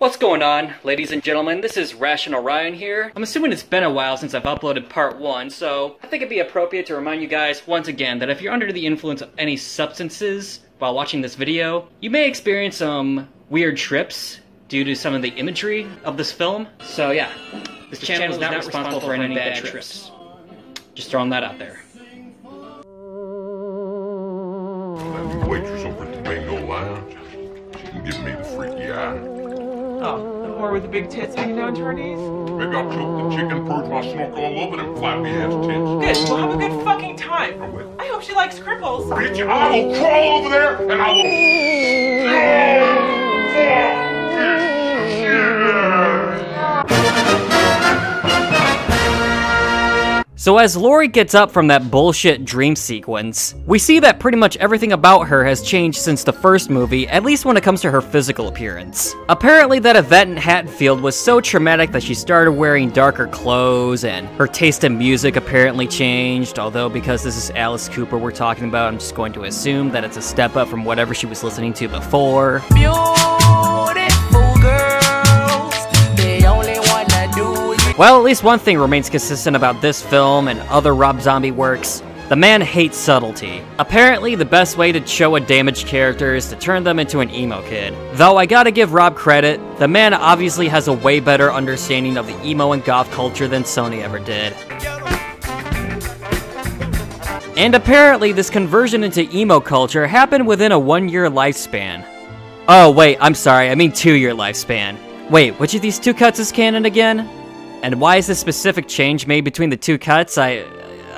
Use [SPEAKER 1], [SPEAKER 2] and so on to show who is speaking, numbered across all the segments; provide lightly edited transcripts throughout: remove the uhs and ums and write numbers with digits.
[SPEAKER 1] What's going on, ladies and gentlemen? This is Rational Ryan here. I'm assuming it's been a while since I've uploaded part 1, so I think it'd be appropriate to remind you guys once again that if you're under the influence of any substances while watching this video, you may experience some weird trips due to some of the imagery of this film. So yeah, this channel is not responsible for any bad trips. Just throwing that out there.
[SPEAKER 2] The waitress over at the Bingo Lounge, she can give me the freaky eye.
[SPEAKER 3] Oh, the whore with the big tits hanging down to her knees?
[SPEAKER 2] Maybe I'll cook the chicken, purge my smoke all over them flappy ass tits.
[SPEAKER 3] Good, we'll have a good fucking time. I hope she likes cripples.
[SPEAKER 2] Bitch, I will crawl over there and I
[SPEAKER 1] So as Lori gets up from that bullshit dream sequence, we see that pretty much everything about her has changed since the first movie, at least when it comes to her physical appearance. Apparently that event in Haddonfield was so traumatic that she started wearing darker clothes, and her taste in music apparently changed, although because this is Alice Cooper we're talking about, I'm just going to assume that it's a step up from whatever she was listening to before. Well, at least one thing remains consistent about this film and other Rob Zombie works. The man hates subtlety. Apparently, the best way to show a damaged character is to turn them into an emo kid. Though I gotta give Rob credit, the man obviously has a way better understanding of the emo and goth culture than Sony ever did. And apparently, this conversion into emo culture happened within a 1-year lifespan. Oh wait, I'm sorry, I mean 2-year lifespan. Wait, which of these two cuts is canon again? And why is this specific change made between the two cuts? I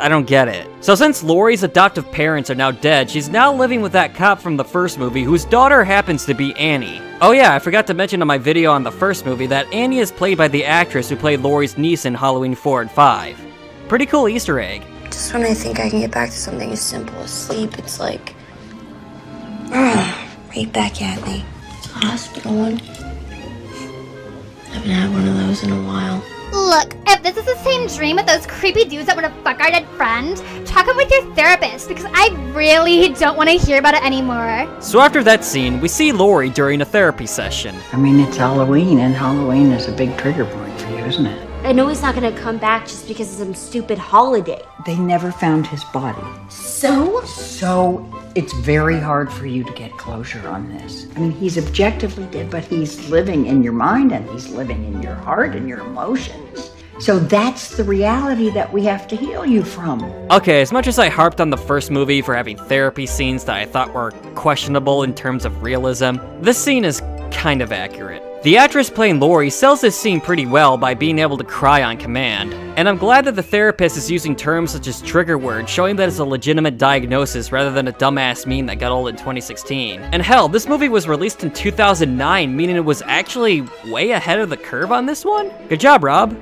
[SPEAKER 1] don't get it. So since Lori's adoptive parents are now dead, she's now living with that cop from the first movie, whose daughter happens to be Annie. Oh yeah, I forgot to mention in my video on the first movie that Annie is played by the actress who played Lori's niece in Halloween 4 and 5. Pretty cool Easter egg.
[SPEAKER 4] Just when I think I can get back to something as simple as sleep, it's like, right back at me. It's a hospital one. Haven't had one of those in a while.
[SPEAKER 5] Look, if this is the same dream with those creepy dudes that want to fuck our dead friend, talk it with your therapist, because I really don't want to hear about it anymore.
[SPEAKER 1] So after that scene, we see Lori during a therapy session.
[SPEAKER 6] I mean, it's Halloween, and Halloween is a big trigger point for you, isn't it?
[SPEAKER 7] I know he's not gonna come back just because of some stupid holiday.
[SPEAKER 6] They never found his body.
[SPEAKER 7] So?
[SPEAKER 6] So, it's very hard for you to get closure on this. I mean, he's objectively dead, but he's living in your mind, and he's living in your heart and your emotions. So that's the reality that we have to heal you from.
[SPEAKER 1] Okay, as much as I harped on the first movie for having therapy scenes that I thought were questionable in terms of realism, this scene is kind of accurate. The actress playing Lori sells this scene pretty well by being able to cry on command, and I'm glad that the therapist is using terms such as trigger words, showing that it's a legitimate diagnosis rather than a dumbass meme that got old in 2016. And hell, this movie was released in 2009, meaning it was actually way ahead of the curve on this one? Good job, Rob.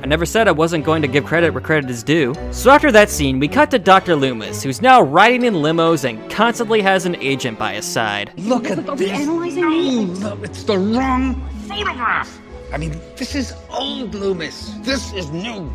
[SPEAKER 1] I never said I wasn't going to give credit where credit is due. So after that scene, we cut to Dr. Loomis, who's now riding in limos and constantly has an agent by his side.
[SPEAKER 8] Look at this. No, it's the wrong photograph. I mean, this is old Loomis. This is new.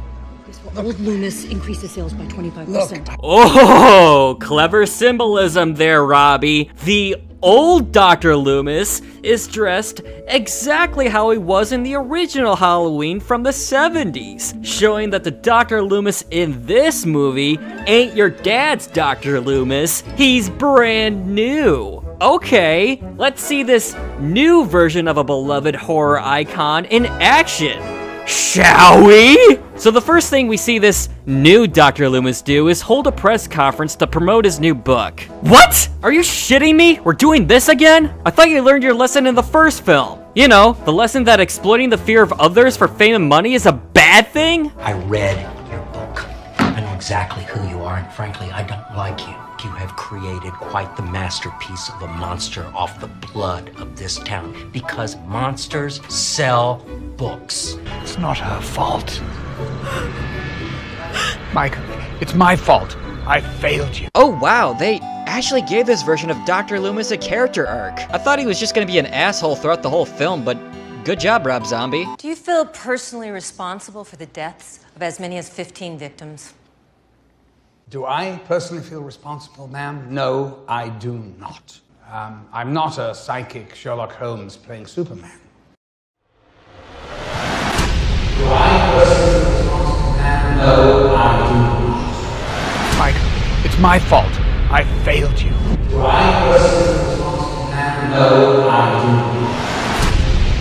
[SPEAKER 9] Old Loomis increases sales by 25%.
[SPEAKER 8] Look.
[SPEAKER 1] Oh, clever symbolism there, Robbie. The old Dr. Loomis is dressed exactly how he was in the original Halloween from the 70s, showing that the Dr. Loomis in this movie ain't your dad's Dr. Loomis, he's brand new. Okay, let's see this new version of a beloved horror icon in action. Shall we? So the first thing we see this new Dr. Loomis do is hold a press conference to promote his new book. What? Are you shitting me? We're doing this again? I thought you learned your lesson in the first film. You know, the lesson that exploiting the fear of others for fame and money is a bad thing?
[SPEAKER 10] I read your book. I know exactly who you are, and frankly, I don't like you. You have created quite the masterpiece of a monster off the blood of this town, because monsters sell books.
[SPEAKER 8] It's not her fault. Mike, it's my fault. I failed you.
[SPEAKER 1] Oh wow, they actually gave this version of Dr. Loomis a character arc. I thought he was just gonna be an asshole throughout the whole film, but good job, Rob Zombie.
[SPEAKER 11] Do you feel personally responsible for the deaths of as many as 15 victims?
[SPEAKER 8] Do I personally feel responsible, ma'am? No, I do not. I'm not a psychic Sherlock Holmes playing Superman. my fault. I failed you.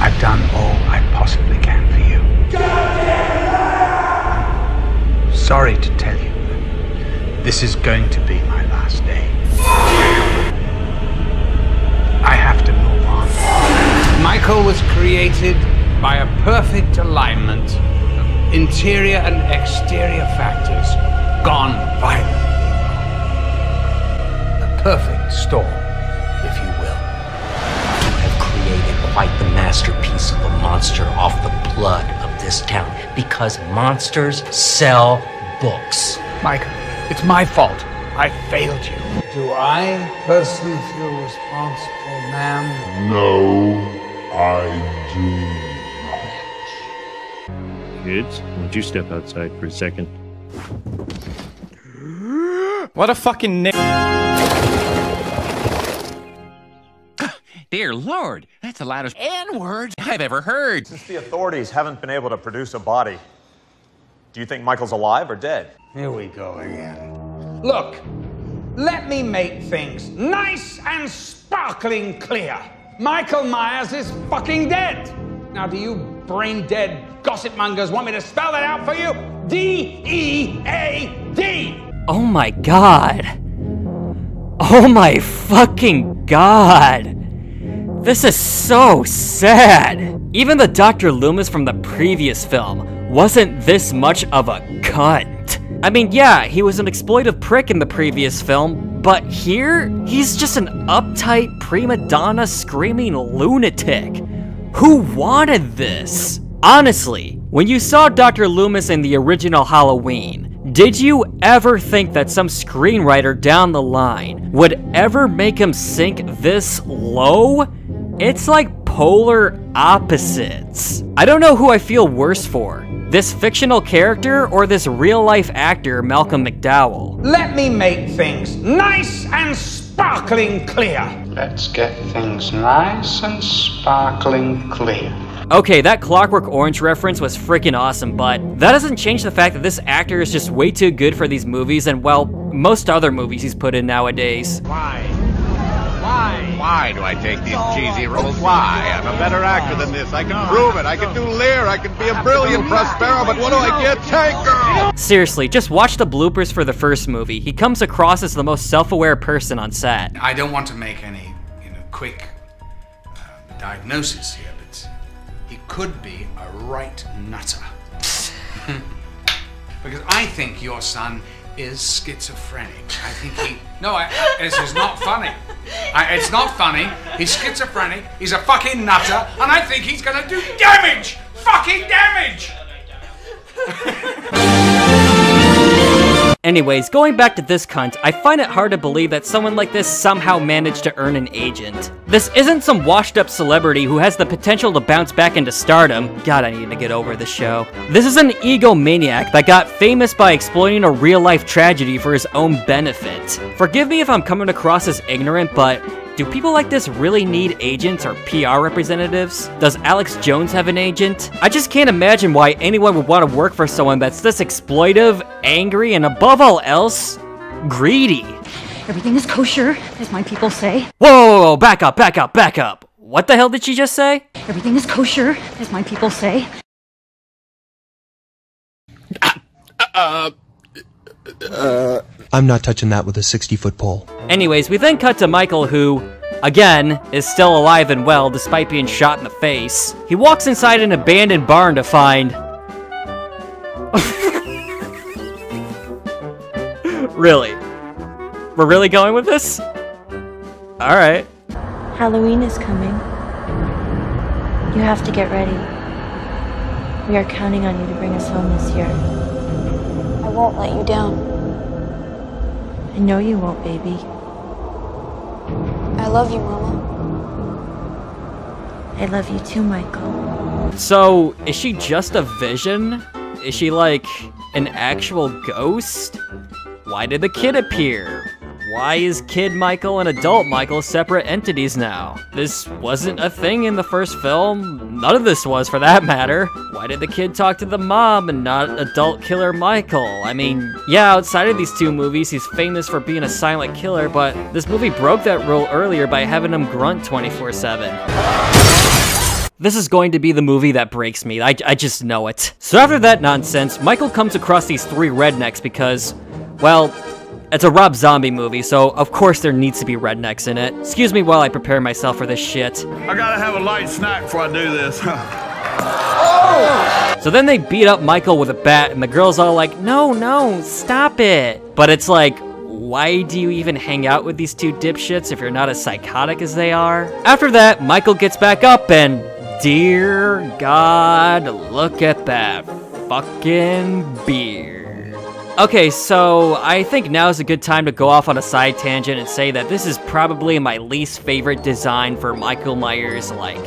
[SPEAKER 8] I've done all I possibly can for you. I'm sorry to tell you, but this is going to be my last day. I have to move on. Michael was created by a perfect alignment of interior and exterior factors gone violently wrong. A perfect storm, if you will.
[SPEAKER 10] You have created quite the masterpiece of a monster off the blood of this town, because monsters sell books.
[SPEAKER 8] Michael, it's my fault. I failed you. Do I personally feel responsible, ma'am?
[SPEAKER 2] No, I do not.
[SPEAKER 12] Kids, won't you step outside for a second?
[SPEAKER 13] What a fucking
[SPEAKER 14] Dear Lord, that's the loudest N-word I've ever heard.
[SPEAKER 15] Since the authorities haven't been able to produce a body, do you think Michael's alive or dead?
[SPEAKER 8] Here we go again. Look, let me make things nice and sparkling clear. Michael Myers is fucking dead. Now, do you brain-dead gossip mongers want me to spell that out for you? D-E-A-D!
[SPEAKER 1] Oh my god. Oh my fucking god. This is so sad. Even the Dr. Loomis from the previous film wasn't this much of a cunt. I mean, yeah, he was an exploitive prick in the previous film, but here, he's just an uptight prima donna screaming lunatic. Who wanted this? Honestly, when you saw Dr. Loomis in the original Halloween, did you ever think that some screenwriter down the line would ever make him sink this low? It's like polar opposites. I don't know who I feel worse for, this fictional character or this real-life actor, Malcolm McDowell.
[SPEAKER 8] Let me make things nice and sparkling clear.
[SPEAKER 16] Let's get things nice and sparkling clear.
[SPEAKER 1] Okay, that Clockwork Orange reference was freaking awesome, but that doesn't change the fact that this actor is just way too good for these movies and, well, most other movies he's put in nowadays.
[SPEAKER 17] Why? Why do I take these cheesy roles? Why? I'm a better actor than this. I can prove it. I can do Lear. I can be a brilliant Prospero, but what do I get? Tank Girl!
[SPEAKER 1] Seriously, just watch the bloopers for the first movie. He comes across as the most self-aware person on set.
[SPEAKER 8] I don't want to make any, quick diagnosis here, but he could be a right nutter. Because I think your son is schizophrenic. I think he... No, this is not funny. It's not funny. He's schizophrenic, he's a fucking nutter, and I think he's gonna do damage! Fucking damage!
[SPEAKER 1] Anyways, going back to this cunt, I find it hard to believe that someone like this somehow managed to earn an agent. This isn't some washed-up celebrity who has the potential to bounce back into stardom. God, I need to get over this show. This is an egomaniac that got famous by exploiting a real-life tragedy for his own benefit. Forgive me if I'm coming across as ignorant, but do people like this really need agents or PR representatives? Does Alex Jones have an agent? I just can't imagine why anyone would want to work for someone that's this exploitive, angry, and above all else, greedy.
[SPEAKER 9] Everything is kosher, as my people say.
[SPEAKER 1] Whoa, back up, back up, back up. What the hell did she just say?
[SPEAKER 9] Everything is kosher, as my people say.
[SPEAKER 18] I'm not touching that with a 60-foot pole.
[SPEAKER 1] Anyways, we then cut to Michael who, again, is still alive and well despite being shot in the face. He walks inside an abandoned barn to find... Really? We're really going with this? Alright.
[SPEAKER 19] Halloween is coming. You have to get ready. We are counting on you to bring us home this year.
[SPEAKER 4] I won't let you down.
[SPEAKER 19] I know you won't, baby.
[SPEAKER 4] I love you, Mama.
[SPEAKER 19] I love you too, Michael.
[SPEAKER 1] So, is she just a vision? Is she like an actual ghost? Why did the kid appear? Why is Kid Michael and Adult Michael separate entities now? This wasn't a thing in the first film. None of this was, for that matter. Why did the kid talk to the mom and not Adult Killer Michael? I mean, yeah, outside of these two movies, he's famous for being a silent killer, but this movie broke that rule earlier by having him grunt 24/7. This is going to be the movie that breaks me. I just know it. So after that nonsense, Michael comes across these three rednecks because, well, it's a Rob Zombie movie, so of course there needs to be rednecks in it. Excuse me while I prepare myself for this shit.
[SPEAKER 20] I gotta have a light snack before I do this.
[SPEAKER 1] So then they beat up Michael with a bat, and the girl's all like, no, stop it. But it's like, why do you even hang out with these two dipshits if you're not as psychotic as they are? After that, Michael gets back up and, dear God, look at that fucking beard. Okay, so I think now's a good time to go off on a side tangent and say that this is probably my least favorite design for Michael Myers, like,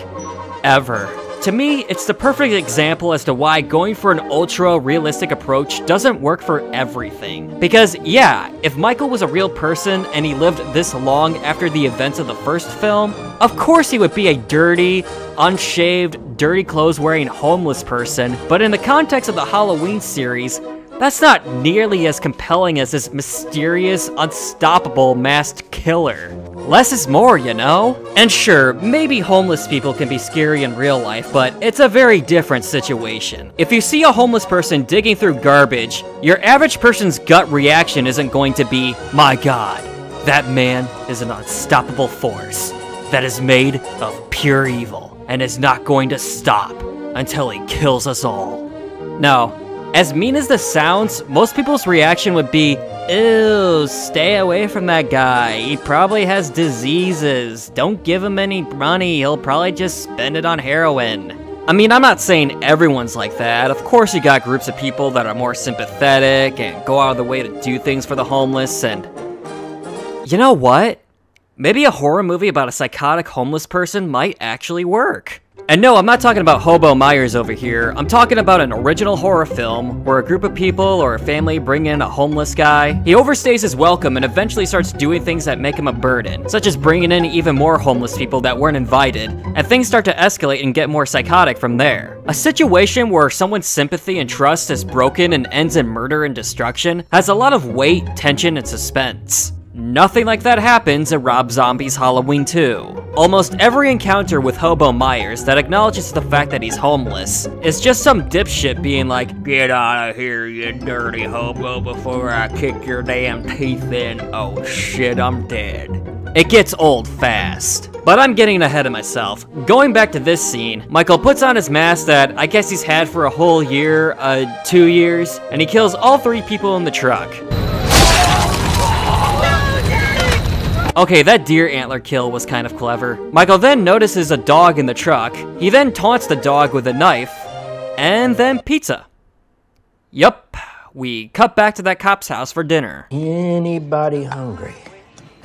[SPEAKER 1] ever. To me, it's the perfect example as to why going for an ultra-realistic approach doesn't work for everything. Because, yeah, if Michael was a real person and he lived this long after the events of the first film, of course he would be a dirty, unshaved, dirty clothes-wearing homeless person, but in the context of the Halloween series, that's not nearly as compelling as this mysterious, unstoppable masked killer. Less is more, you know? And sure, maybe homeless people can be scary in real life, but it's a very different situation. If you see a homeless person digging through garbage, your average person's gut reaction isn't going to be, my God, that man is an unstoppable force that is made of pure evil and is not going to stop until he kills us all. No. As mean as this sounds, most people's reaction would be, ew, stay away from that guy. He probably has diseases. Don't give him any money. He'll probably just spend it on heroin. I mean, I'm not saying everyone's like that. Of course you got groups of people that are more sympathetic and go out of the way to do things for the homeless, and you know what? Maybe a horror movie about a psychotic homeless person might actually work. And no, I'm not talking about Hobo Myers over here. I'm talking about an original horror film where a group of people or a family bring in a homeless guy. He overstays his welcome and eventually starts doing things that make him a burden, such as bringing in even more homeless people that weren't invited, and things start to escalate and get more psychotic from there. A situation where someone's sympathy and trust is broken and ends in murder and destruction has a lot of weight, tension, and suspense. Nothing like that happens in Rob Zombie's Halloween 2. Almost every encounter with Hobo Myers that acknowledges the fact that he's homeless is just some dipshit being like, get out of here, you dirty hobo, before I kick your damn teeth in. Oh shit, I'm dead. It gets old fast. But I'm getting ahead of myself. Going back to this scene, Michael puts on his mask that I guess he's had for a whole year, 2 years, and he kills all 3 people in the truck. Okay, that deer antler kill was kind of clever. Michael then notices a dog in the truck. He then taunts the dog with a knife, and then pizza. Yup, we cut back to that cop's house for dinner.
[SPEAKER 10] Anybody hungry?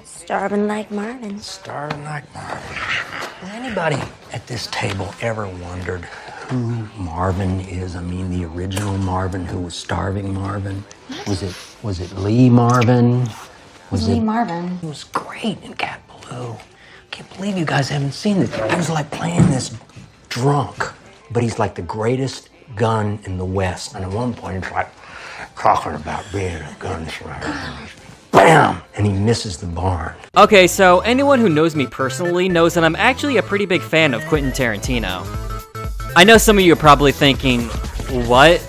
[SPEAKER 19] Starving like Marvin.
[SPEAKER 10] Starving like Marvin. Has anybody at this table ever wondered who Marvin is? I mean, the original Marvin who was starving Marvin? Was it Lee Marvin? Was
[SPEAKER 19] Lee Marvin?
[SPEAKER 10] It was great in Cat Blue. Can't believe you guys haven't seen it. He was like playing this drunk, but he's like the greatest gun in the West. And at one point, he's like talking about being a gunslinger. Bam! And he misses the barn.
[SPEAKER 1] Okay, so anyone who knows me personally knows that I'm actually a pretty big fan of Quentin Tarantino. I know some of you are probably thinking, what?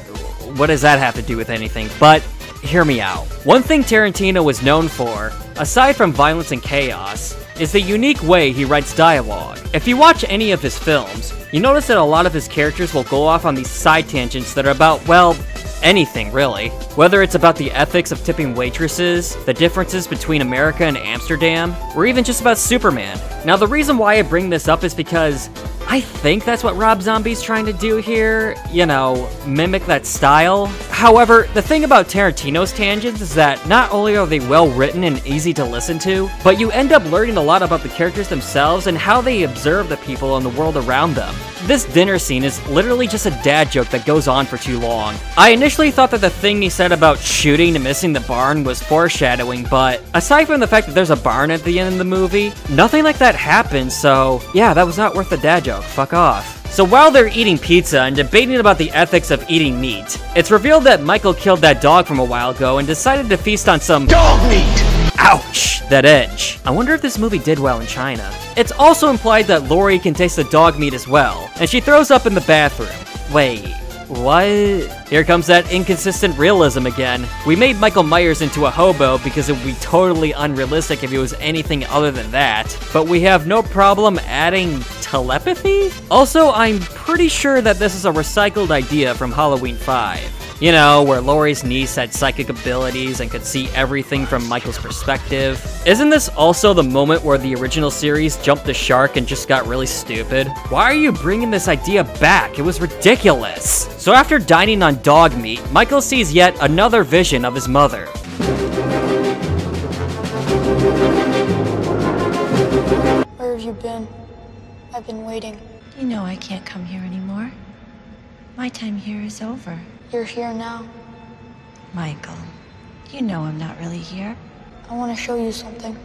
[SPEAKER 1] What does that have to do with anything? But hear me out. One thing Tarantino was known for, aside from violence and chaos, is the unique way he writes dialogue. If you watch any of his films, you notice that a lot of his characters will go off on these side tangents that are about, well, anything really. Whether it's about the ethics of tipping waitresses, the differences between America and Amsterdam, or even just about Superman. Now the reason why I bring this up is because I think that's what Rob Zombie's trying to do here. You know, mimic that style. However, the thing about Tarantino's tangents is that not only are they well written and easy to listen to, but you end up learning a lot about the characters themselves and how they observe the people and the world around them. This dinner scene is literally just a dad joke that goes on for too long. I initially thought that the thing he said about shooting and missing the barn was foreshadowing, but aside from the fact that there's a barn at the end of the movie, nothing like that happens, so yeah, that was not worth the dad joke. Fuck off. So while they're eating pizza and debating about the ethics of eating meat, it's revealed that Michael killed that dog from a while ago and decided to feast on some dog meat! Ouch! That edge. I wonder if this movie did well in China. It's also implied that Laurie can taste the dog meat as well, and she throws up in the bathroom. Wait, what? Here comes that inconsistent realism again. We made Michael Myers into a hobo because it would be totally unrealistic if he was anything other than that, but we have no problem adding telepathy? Also, I'm pretty sure that this is a recycled idea from Halloween 5. You know, where Laurie's niece had psychic abilities and could see everything from Michael's perspective. Isn't this also the moment where the original series jumped the shark and just got really stupid? Why are you bringing this idea back? It was ridiculous. So after dining on dog meat, Michael sees yet another vision of his mother.
[SPEAKER 4] Where have you been? I've been waiting.
[SPEAKER 19] You know I can't come here anymore. My time here is over.
[SPEAKER 4] You're here now.
[SPEAKER 19] Michael, you know I'm not really here.
[SPEAKER 4] I want to show you something.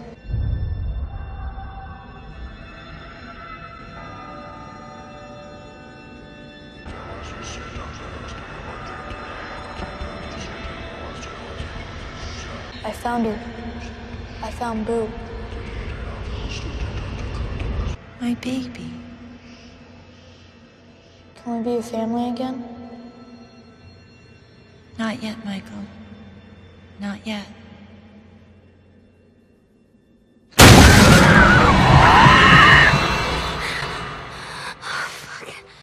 [SPEAKER 4] I found her. I found Boo.
[SPEAKER 19] My baby.
[SPEAKER 4] Can we be a family again?
[SPEAKER 19] Not yet, Michael. Not yet.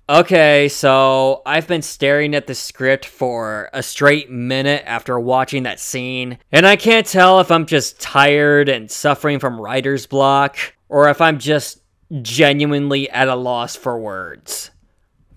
[SPEAKER 1] Okay, so I've been staring at the script for a straight minute after watching that scene, and I can't tell if I'm just tired and suffering from writer's block, or if I'm just genuinely at a loss for words.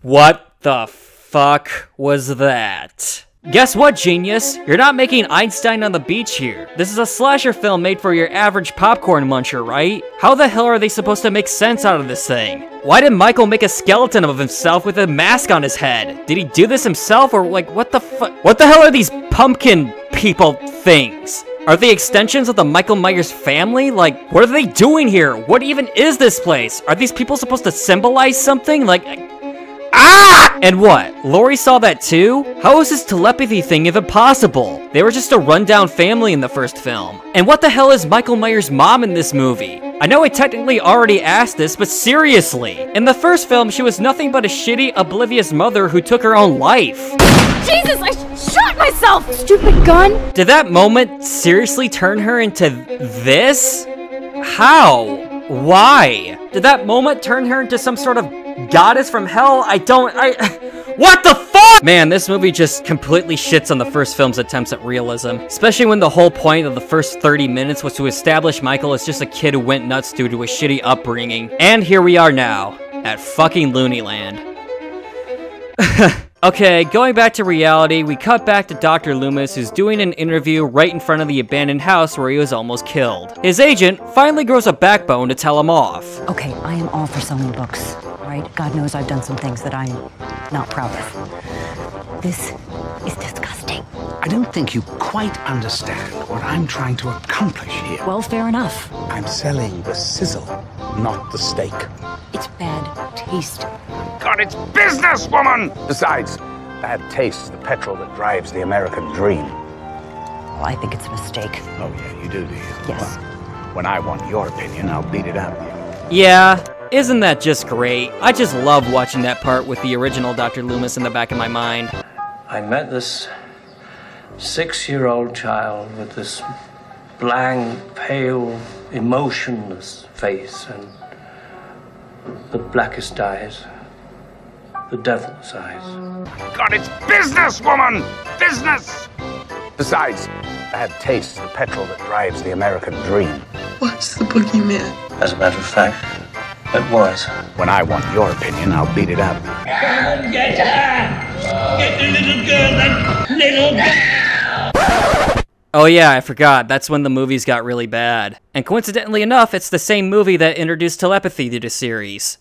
[SPEAKER 1] What the fuck was that? Guess what, genius? You're not making Einstein on the beach here. This is a slasher film made for your average popcorn muncher, right? How the hell are they supposed to make sense out of this thing? Why did Michael make a skeleton of himself with a mask on his head? Did he do this himself, or like, what the fuck? What the hell are these pumpkin people things? Are they extensions of the Michael Myers family? Like, what are they doing here? What even is this place? Are these people supposed to symbolize something? Like, ah! And what? Laurie saw that too? How is this telepathy thing even possible? They were just a rundown family in the first film. And what the hell is Michael Myers' mom in this movie? I know I technically already asked this, but seriously. In the first film, she was nothing but a shitty, oblivious mother who took her own life.
[SPEAKER 9] Jesus, I shot myself! Stupid gun!
[SPEAKER 1] Did that moment seriously turn her into this? How? Why? Did that moment turn her into some sort of goddess from hell? What the fuck? Man, this movie just completely shits on the first film's attempts at realism, especially when the whole point of the first 30 minutes was to establish Michael as just a kid who went nuts due to a shitty upbringing. And here we are now, at fucking Looneyland. Okay, going back to reality, we cut back to Dr. Loomis, who's doing an interview right in front of the abandoned house where he was almost killed. His agent finally grows a backbone to tell him off.
[SPEAKER 21] Okay, I am all for selling books, right? God knows I've done some things that I'm not proud of. This is disgusting.
[SPEAKER 22] I don't think you quite understand what I'm trying to accomplish here.
[SPEAKER 21] Well, fair enough.
[SPEAKER 22] I'm selling the sizzle, not the steak.
[SPEAKER 21] It's bad taste.
[SPEAKER 8] God, it's business, woman! Besides, bad taste is the petrol that drives the American dream.
[SPEAKER 21] Well, I think it's a mistake.
[SPEAKER 22] Oh, yeah, you do you?
[SPEAKER 21] Yes.
[SPEAKER 22] Well, when I want your opinion, I'll beat it out of you.
[SPEAKER 1] Yeah, isn't that just great? I just love watching that part with the original Dr. Loomis in the back of my mind.
[SPEAKER 23] I met this 6-year-old child with this blank, pale, emotionless face and the blackest eyes, the devil's eyes.
[SPEAKER 8] God, it's business, woman! Business! Besides, bad taste is the petrol that drives the American dream.
[SPEAKER 3] What's the boogeyman?
[SPEAKER 23] As a matter of fact, it was.
[SPEAKER 22] When I want your opinion, I'll beat it out of you.
[SPEAKER 24] Get her! Get the little girl that
[SPEAKER 5] little girl!
[SPEAKER 1] Oh yeah, I forgot. That's when the movies got really bad. And coincidentally enough, it's the same movie that introduced telepathy to the series.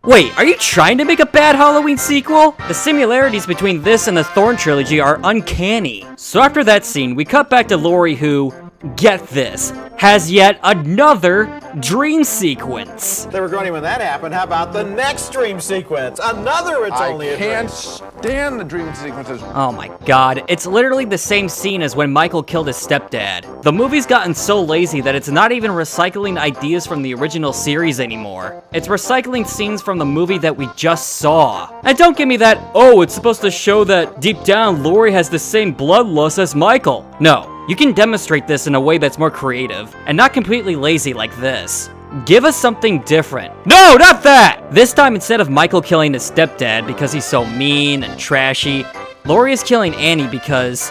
[SPEAKER 1] Wait, are you trying to make a bad Halloween sequel? The similarities between this and the Thorn trilogy are uncanny. So after that scene, we cut back to Laurie who, get this, has yet another dream sequence.
[SPEAKER 6] They were grunting when that happened. How about the next dream sequence? Another It's Only a Dream.
[SPEAKER 7] I can't stand the dream sequences.
[SPEAKER 1] Oh my god, it's literally the same scene as when Michael killed his stepdad. The movie's gotten so lazy that it's not even recycling ideas from the original series anymore. It's recycling scenes from the movie that we just saw. And don't give me that, oh, it's supposed to show that deep down Laurie has the same bloodlust as Michael. No. You can demonstrate this in a way that's more creative, and not completely lazy like this. Give us something different. No, not that! This time, instead of Michael killing his stepdad because he's so mean and trashy, Laurie is killing Annie because...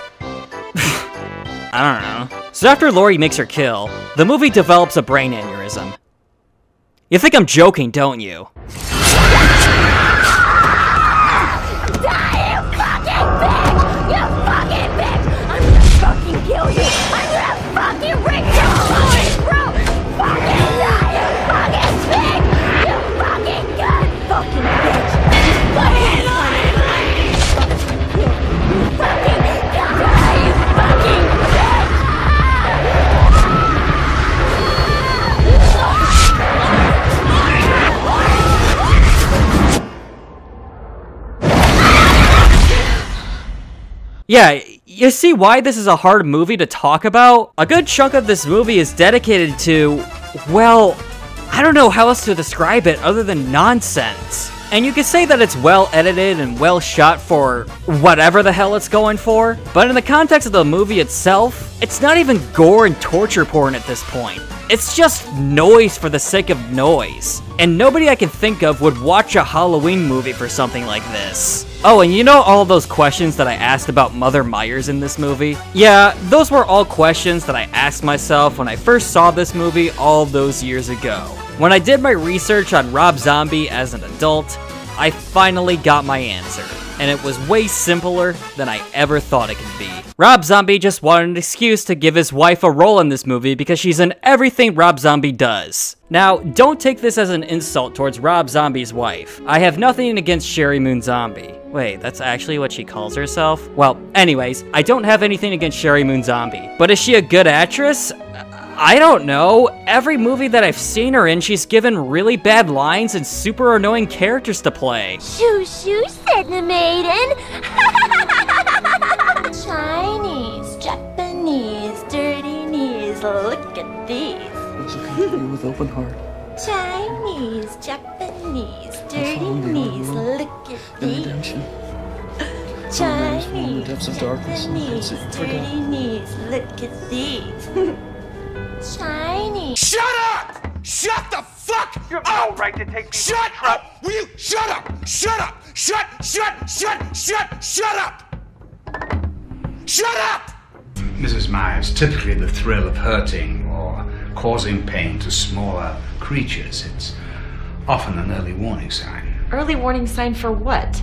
[SPEAKER 1] I don't know. So after Laurie makes her kill, the movie develops a brain aneurysm. You think I'm joking, don't you?
[SPEAKER 9] Kill you! I'm gonna fucking rip your fucking throat! Fucking die, you fucking pig! You fucking good fucking bitch! You fucking die, you fucking
[SPEAKER 1] Yeah, you see why this is a hard movie to talk about? A good chunk of this movie is dedicated to, well, I don't know how else to describe it other than nonsense. And you could say that it's well edited and well shot for whatever the hell it's going for, but in the context of the movie itself, it's not even gore and torture porn at this point. It's just noise for the sake of noise. And nobody I can think of would watch a Halloween movie for something like this. Oh, and you know all those questions that I asked about Mother Myers in this movie? Yeah, those were all questions that I asked myself when I first saw this movie all those years ago. When I did my research on Rob Zombie as an adult, I finally got my answer. And it was way simpler than I ever thought it could be. Rob Zombie just wanted an excuse to give his wife a role in this movie because she's in everything Rob Zombie does. Now, don't take this as an insult towards Rob Zombie's wife. I have nothing against Sherry Moon Zombie. Wait, that's actually what she calls herself? Well, anyways, I don't have anything against Sherry Moon Zombie. But is she a good actress? I don't know. Every movie that I've seen her in, she's given really bad lines and super annoying characters to play.
[SPEAKER 9] Shoo shoo, said the maiden. Chinese, Japanese, dirty knees, look at these.
[SPEAKER 3] It's okay to be with open heart.
[SPEAKER 9] Chinese, Japanese, dirty knees, look at these.
[SPEAKER 3] Redemption.
[SPEAKER 9] Chinese,
[SPEAKER 3] depths of darkness,
[SPEAKER 9] Japanese, dirty knees, look at these. Chinese.
[SPEAKER 5] Shut up! Shut the fuck up! You have no right to take me. Shut up! Will you shut up? Shut up! Shut up! Shut up!
[SPEAKER 22] Mrs. Myers, typically the thrill of hurting or causing pain to smaller creatures, it's often an early warning sign.
[SPEAKER 24] Early warning sign for what?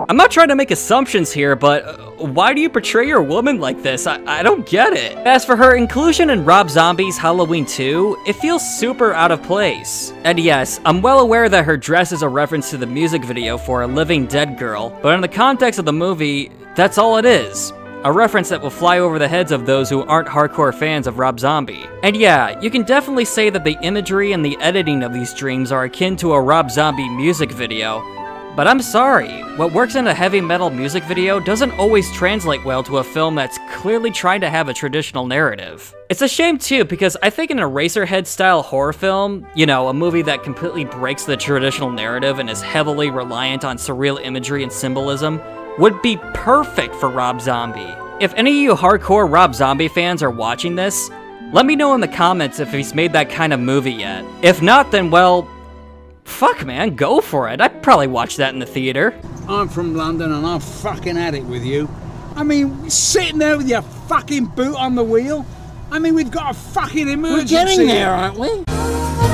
[SPEAKER 1] I'm not trying to make assumptions here, but why do you portray your woman like this? I don't get it. As for her inclusion in Rob Zombie's Halloween 2, it feels super out of place. And yes, I'm well aware that her dress is a reference to the music video for A Living Dead Girl, but in the context of the movie, that's all it is. A reference that will fly over the heads of those who aren't hardcore fans of Rob Zombie. And yeah, you can definitely say that the imagery and the editing of these dreams are akin to a Rob Zombie music video. But I'm sorry, what works in a heavy metal music video doesn't always translate well to a film that's clearly trying to have a traditional narrative. It's a shame too, because I think an Eraserhead style horror film, you know, a movie that completely breaks the traditional narrative and is heavily reliant on surreal imagery and symbolism, would be perfect for Rob Zombie. If any of you hardcore Rob Zombie fans are watching this, let me know in the comments if he's made that kind of movie yet. If not, then well, fuck man, go for it. I'd probably watch that in the theater.
[SPEAKER 22] I'm from London and I'm fucking at it with you. I mean, sitting there with your fucking boot on the wheel?
[SPEAKER 8] I mean, we've got a fucking emergency.
[SPEAKER 2] We're getting there, aren't we?